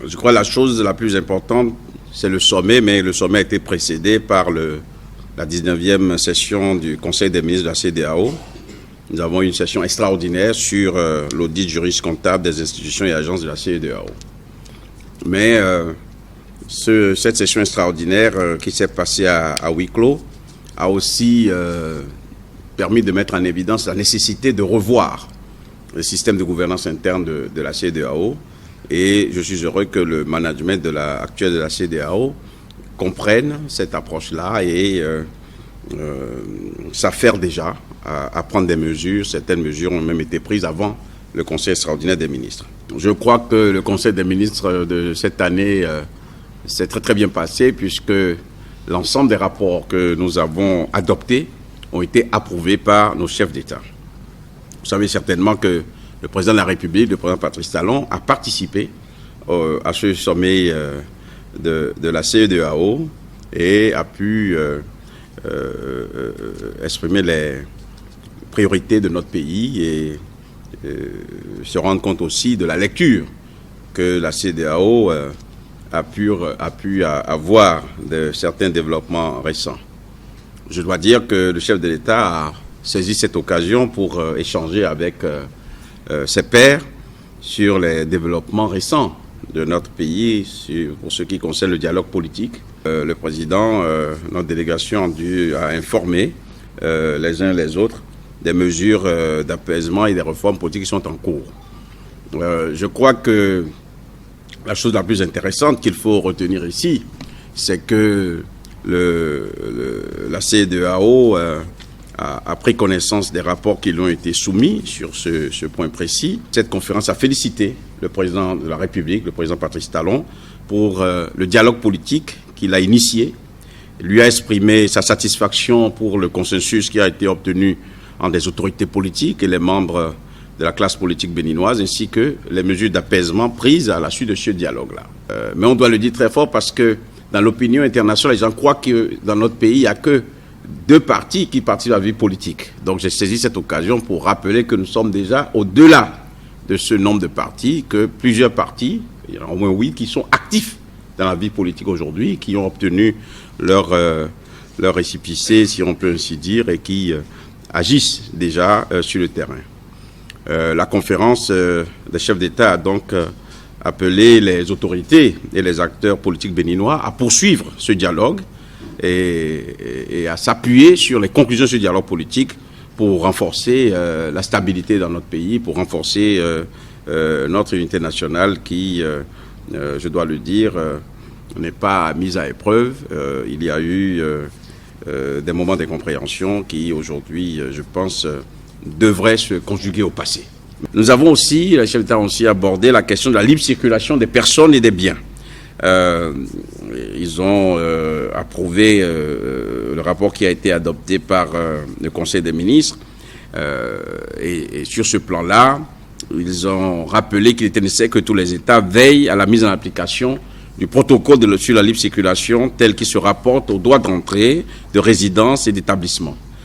Je crois que la chose la plus importante, c'est le sommet, mais le sommet a été précédé par la 19e session du Conseil des ministres de la CEDEAO. Nous avons eu une session extraordinaire sur l'audit juridique-comptable des institutions et agences de la CEDEAO. Mais cette session extraordinaire qui s'est passée à huis clos a aussi permis de mettre en évidence la nécessité de revoir le système de gouvernance interne de la CEDEAO. Et je suis heureux que le management actuel de la CEDEAO comprenne cette approche-là et s'affaire déjà à prendre des mesures. Certaines mesures ont même été prises avant le Conseil extraordinaire des ministres. Je crois que le Conseil des ministres de cette année s'est très très bien passé puisque l'ensemble des rapports que nous avons adoptés ont été approuvés par nos chefs d'État. Vous savez certainement que le président de la République, le président Patrice Talon, a participé à ce sommet de la CEDEAO et a pu exprimer les priorités de notre pays et se rendre compte aussi de la lecture que la CEDEAO a pu avoir de certains développements récents. Je dois dire que le chef de l'État a saisi cette occasion pour échanger avec ses pairs sur les développements récents de notre pays pour ce qui concerne le dialogue politique. Le président, notre délégation a informé les uns les autres des mesures d'apaisement et des réformes politiques qui sont en cours. Je crois que la chose la plus intéressante qu'il faut retenir ici, c'est que la CEDEAO a pris connaissance des rapports qui lui ont été soumis sur ce point précis. Cette conférence a félicité le président de la République, le président Patrice Talon, pour le dialogue politique qu'il a initié. Il lui a exprimé sa satisfaction pour le consensus qui a été obtenu entre les autorités politiques et les membres de la classe politique béninoise, ainsi que les mesures d'apaisement prises à la suite de ce dialogue-là. Mais on doit le dire très fort parce que dans l'opinion internationale, les gens croient que dans notre pays, il n'y a que deux partis qui participent à la vie politique. Donc j'ai saisi cette occasion pour rappeler que nous sommes déjà au-delà de ce nombre de partis, que plusieurs partis, il y en a au moins 8, qui sont actifs dans la vie politique aujourd'hui, qui ont obtenu leur récépissé, si on peut ainsi dire, et qui agissent déjà sur le terrain. La conférence des chefs d'État a donc appelé les autorités et les acteurs politiques béninois à poursuivre ce dialogue et à s'appuyer sur les conclusions de ce dialogue politique pour renforcer la stabilité dans notre pays, pour renforcer notre unité nationale qui, je dois le dire, n'est pas mise à épreuve. Il y a eu des moments d'incompréhension qui, aujourd'hui, je pense, devraient se conjuguer au passé. Nous avons aussi, les chefs d'État ont aussi abordé la question de la libre circulation des personnes et des biens. Ils ont approuvé le rapport qui a été adopté par le Conseil des ministres. Et sur ce plan-là, ils ont rappelé qu'il était nécessaire que tous les États veillent à la mise en application du protocole sur la libre circulation tel qu'il se rapporte aux droits d'entrée, de résidence et d'établissement.